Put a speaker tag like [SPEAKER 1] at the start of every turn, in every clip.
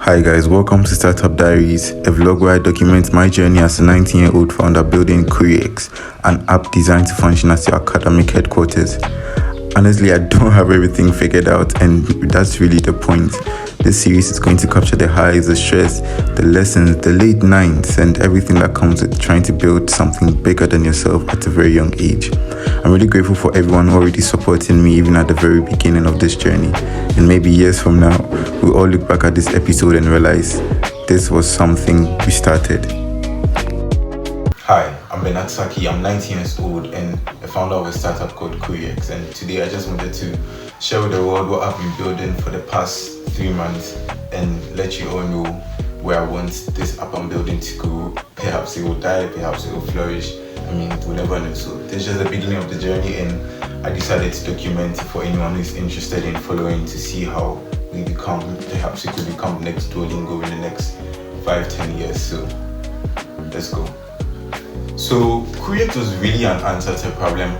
[SPEAKER 1] Hi guys, welcome to Startup Diaries, a vlog where I document my journey as a 19-year-old founder building CourieX, an app designed to function as your academic headquarters. Honestly, I don't have everything figured out, and that's really the point. This series is going to capture the highs, the stress, the lessons, the late nights, and everything that comes with trying to build something bigger than yourself at a very young age. I'm really grateful for everyone already supporting me even at the very beginning of this journey. And maybe years from now, we'll all look back at this episode and realize this was something we started. Hi, I'm Obeng-Sackey. I'm 19 years old and a founder of a startup called CourieX. And today I just wanted to share with the world what I've been building for the past 3 months and let you all know where I want this app I'm building to go. Perhaps it will die, perhaps it will flourish. I mean, we'll never know. So this is just the beginning of the journey, and I decided to document for anyone who's interested in following to see how we become. Perhaps we could become the next Duolingo in the next 5-10 years. So let's go. So CourieX was really an answer to a problem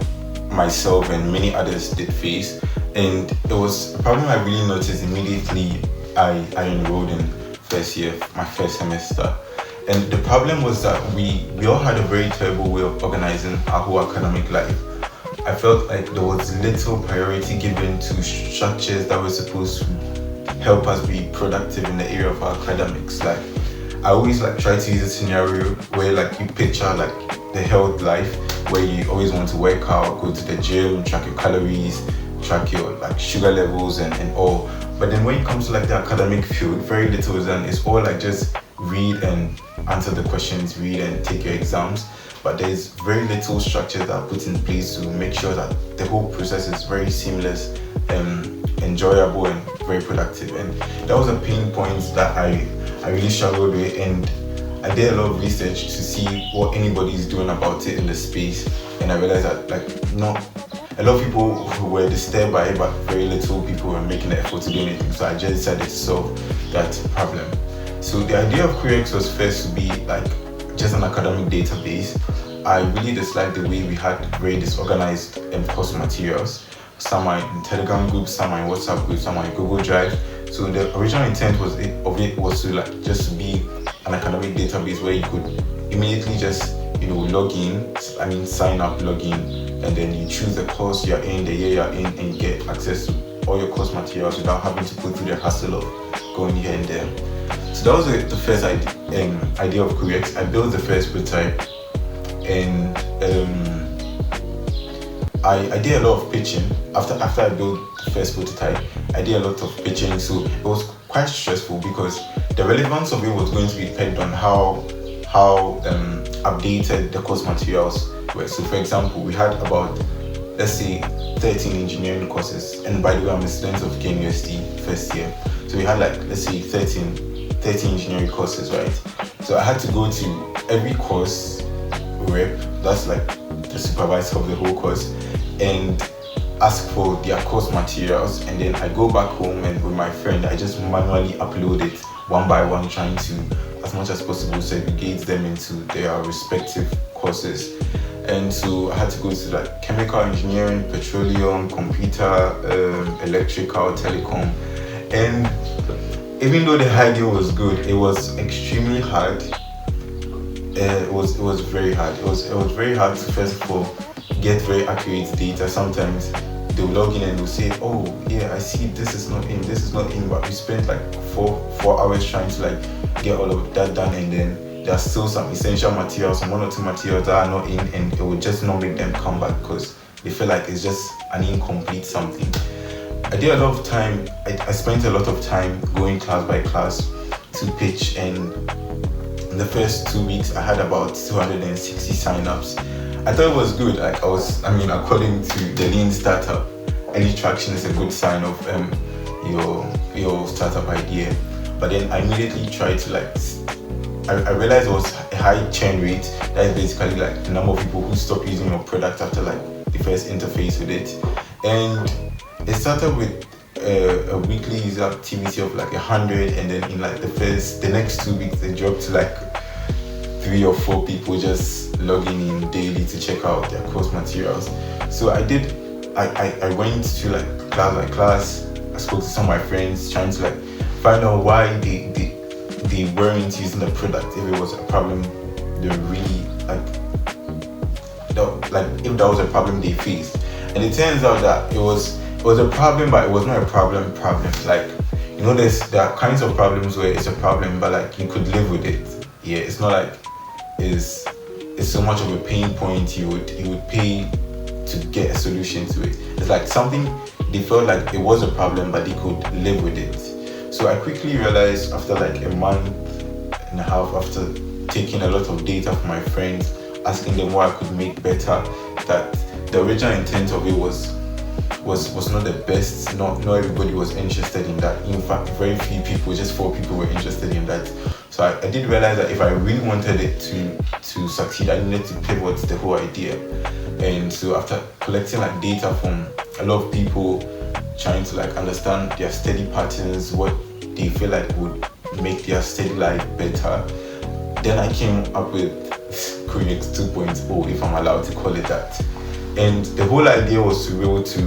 [SPEAKER 1] myself and many others did face, and it was a problem I really noticed immediately I enrolled in first year, my first semester. And the problem was that we all had a very terrible way of organizing our whole academic life. I felt like there was little priority given to structures that were supposed to help us be productive in the area of our academics. Like, I always try to use a scenario where you picture the health life, where you always want to work out, go to the gym, track your calories, track your sugar levels and all. But then when it comes to the academic field, very little is done. It's all just read and answer the questions, read and take your exams. But there's very little structure that are put in place to make sure that the whole process is very seamless and enjoyable and very productive. And that was a pain point that I really struggled with, and I did a lot of research to see what anybody is doing about it in the space. And I realized that not a lot of people were disturbed by it, but very little people were making the effort to do anything. So I just decided to solve that problem. So the idea of CourieX was first to be just an academic database. I really disliked the way we had very disorganized course materials. Some are in Telegram groups, some are in WhatsApp groups, some are in Google Drive. So the original intent was to just be an academic database where you could immediately just log in, sign up, log in, and then you choose the course you're in, the year you're in, and you get access to all your course materials without having to go through the hassle of going here and there. So that was the first idea of CourieX. I built the first prototype, and I did a lot of pitching. After I built the first prototype, I did a lot of pitching. So it was quite stressful because the relevance of it was going to be depend on how updated the course materials were. So for example, we had about, let's say, 13 engineering courses. And by the way, I'm a student of KNUST first year. So we had let's say 13 engineering courses, right? So I had to go to every course rep, that's the supervisor of the whole course, and ask for their course materials. And then I go back home, and with my friend, I just manually upload it one by one, trying to, as much as possible, segregate them into their respective courses. And so I had to go to chemical engineering, petroleum, computer, electrical, telecom. And even though the idea was good, it was extremely hard. It was very hard. It was very hard to first of all get very accurate data. Sometimes they'll log in and they'll say, "Oh yeah, I see this is not in, this is not in," but we spent four hours trying to get all of that done, and then there are still some essential materials, some 1 or 2 materials that are not in, and it will just not make them come back because they feel like it's just an incomplete something. I did a lot of time. I spent a lot of time going class by class to pitch, and in the first 2 weeks I had about 260 signups. I thought it was good. According to the Lean Startup, early traction is a good sign of your startup idea. But then I immediately tried to I realized it was a high churn rate. That is basically the number of people who stop using your product after the first interface with it. And it started with a weekly user activity of 100, and then in the next 2 weeks they dropped to 3 or 4 people just logging in daily to check out their course materials. So I went to class by class. I spoke to some of my friends trying to find out why they they weren't using the product, if it was a problem they really if that was a problem they faced. And it turns out that it was a problem, but it was not a problem. Like, there are kinds of problems where it's a problem, but like you could live with it. Yeah, it's not like it's so much of a pain point you would pay to get a solution to it. It's like something they felt like it was a problem, but they could live with it. So I quickly realized after like a month and a half, after taking a lot of data from my friends, asking them what I could make better, that the original intent of it was not the best. Not everybody was interested in that. In fact, very few people, just 4 people were interested in that. So I did realize that if I really wanted it to succeed, I needed to pivot the whole idea. And so after collecting like data from a lot of people, trying to like understand their study patterns, what they feel like would make their study life better, then I came up with CourieX 2.0, if I'm allowed to call it that. And the whole idea was to be able to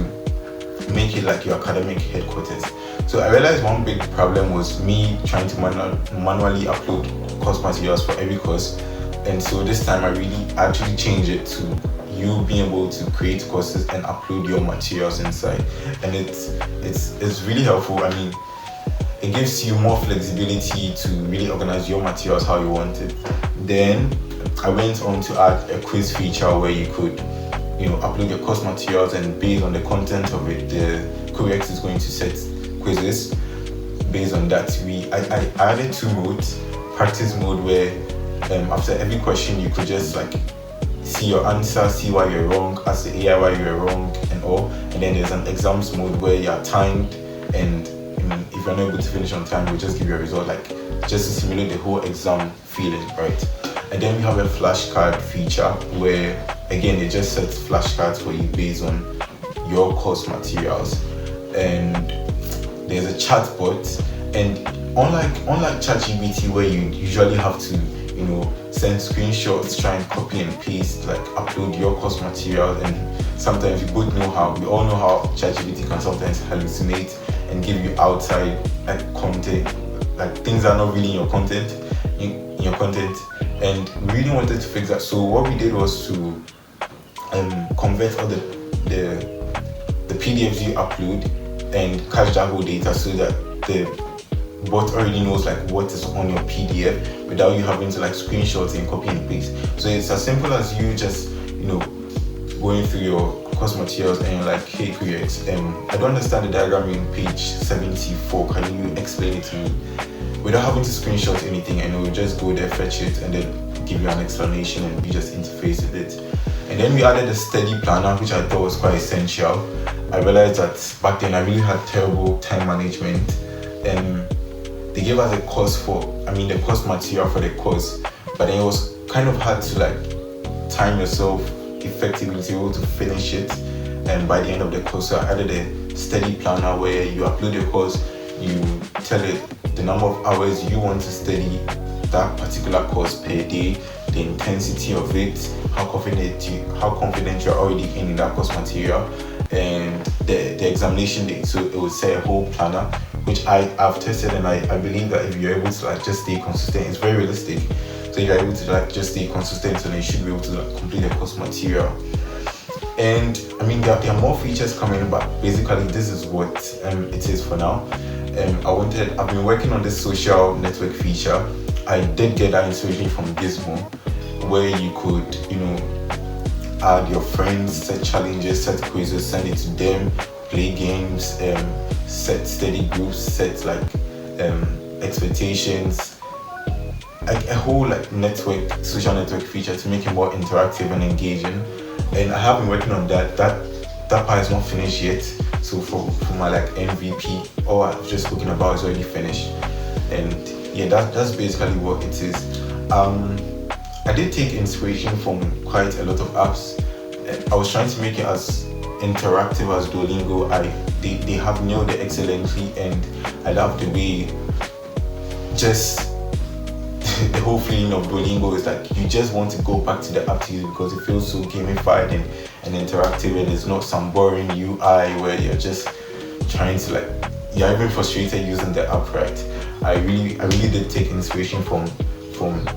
[SPEAKER 1] make it like your academic headquarters. So I realized one big problem was me trying to manually upload course materials for every course. And so this time I actually changed it to you being able to create courses and upload your materials inside. And it's really helpful. I mean, it gives you more flexibility to really organize your materials how you want it. Then I went on to add a quiz feature where you could upload your course materials, and based on the content of it, the CourieX is going to set quizzes. Based on that, I added 2 modes. Practice mode, where after every question you could just like see your answer, see why you're wrong, ask the AI why you're wrong and all. And then there's an exams mode where you're timed, and if you're not able to finish on time, we'll just give you a result, like just to simulate the whole exam feeling, right? And then we have a flashcard feature where, again, it just sets flashcards for you based on your course materials. And there's a chatbot, and unlike ChatGPT, where you usually have to send screenshots, try and copy and paste, like upload your course material, and sometimes we all know how ChatGPT can sometimes hallucinate and give you outside like content, like things that are not really in your content. And we really wanted to fix that. So what we did was to convert all the PDFs you upload and cache that whole data, so that the bot already knows like what is on your PDF without you having to like screenshots and copy and paste. So it's as simple as you just going through your course materials and you're like, hey CourieX, I don't understand the diagram in page 74, can you explain it to me? Without having to screenshot anything, and we'll just go there, fetch it, and then give you an explanation, and you just interface with it. And then we added a study planner, which I thought was quite essential. I realized that back then I really had terrible time management. They gave us the course material for the course, but then it was kind of hard to like time yourself effectively to be able to finish it. And by the end of the course, so I added a study planner where you upload your course, you tell it the number of hours you want to study that particular course per day, the intensity of it, how confident you're already in that course material, and the examination date. So it would say a whole planner, which I've tested, and I believe that if you're able to like just stay consistent, it's very realistic. So if you're able to like just stay consistent, so then you should be able to like complete the course material. And I mean, there are more features coming, but basically this is what it is for now. I've been working on this social network feature. I did get that inspiration from Gizmo, where you could, add your friends, set challenges, set quizzes, send it to them, play games, set study groups, set like expectations, like a whole like social network feature to make it more interactive and engaging. And I have been working on that. That part is not finished yet. So for my like MVP, all I've just spoken about is already finished. And yeah, that's basically what it is. I did take inspiration from quite a lot of apps. I was trying to make it as interactive as Duolingo. They have nailed it excellently, and I love the way just the whole feeling of Duolingo is like you just want to go back to the app to use, because it feels so gamified and interactive, and it's not some boring UI where you're just trying to like, you're even frustrated using the app, right? I really did take inspiration from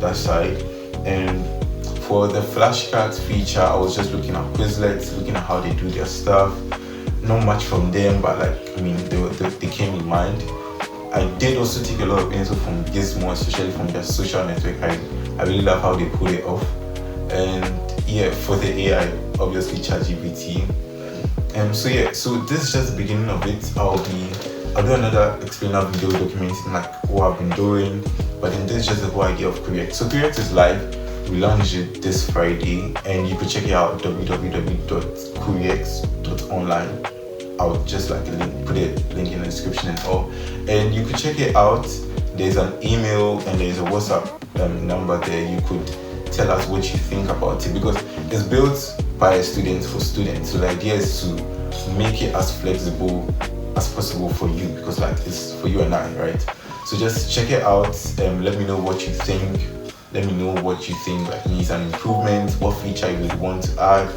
[SPEAKER 1] that side. And for the flashcards feature, I was just looking at Quizlet, looking at how they do their stuff. Not much from them, but like, I mean, they came in mind. I did also take a lot of info from Gizmo, especially from their social network. I really love how they pull it off. And yeah, for the AI, obviously ChatGPT. So this is just the beginning of it. I'll do another explainer video documenting like what I've been doing, but then this is just the whole idea of CourieX. So CourieX is live. We launched it this Friday, and you could check it out www.CourieX.online. I'll just like put a link in the description and all, and you could check it out. There's an email and there's a WhatsApp number there. You could tell us what you think about it, because it's built by students for students. So the idea is to make it as flexible as possible for you, because like it's for you and I, right? So just check it out and let me know what you think. Let me know what you think like needs an improvement, what feature you would want to add,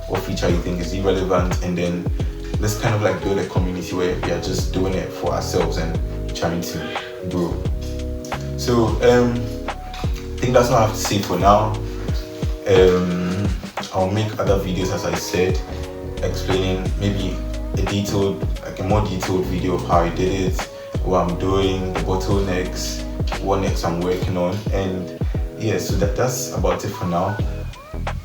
[SPEAKER 1] what feature you think is irrelevant, and then let's kind of like build a community where we are just doing it for ourselves and trying to grow. So I think that's what I have to say for now. I'll make other videos, as I said, explaining maybe a more detailed video of how I did it, what I'm doing, the bottlenecks, what next I'm working on, and yeah, so that's about it for now.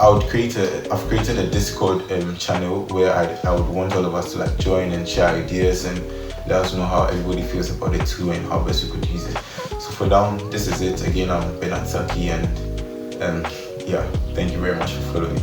[SPEAKER 1] I've created a Discord channel where I would want all of us to like join and share ideas and let us know how everybody feels about it too and how best we could use it. So for now, this is it. Again, I'm Obeng-Sackey, and yeah, thank you very much for following.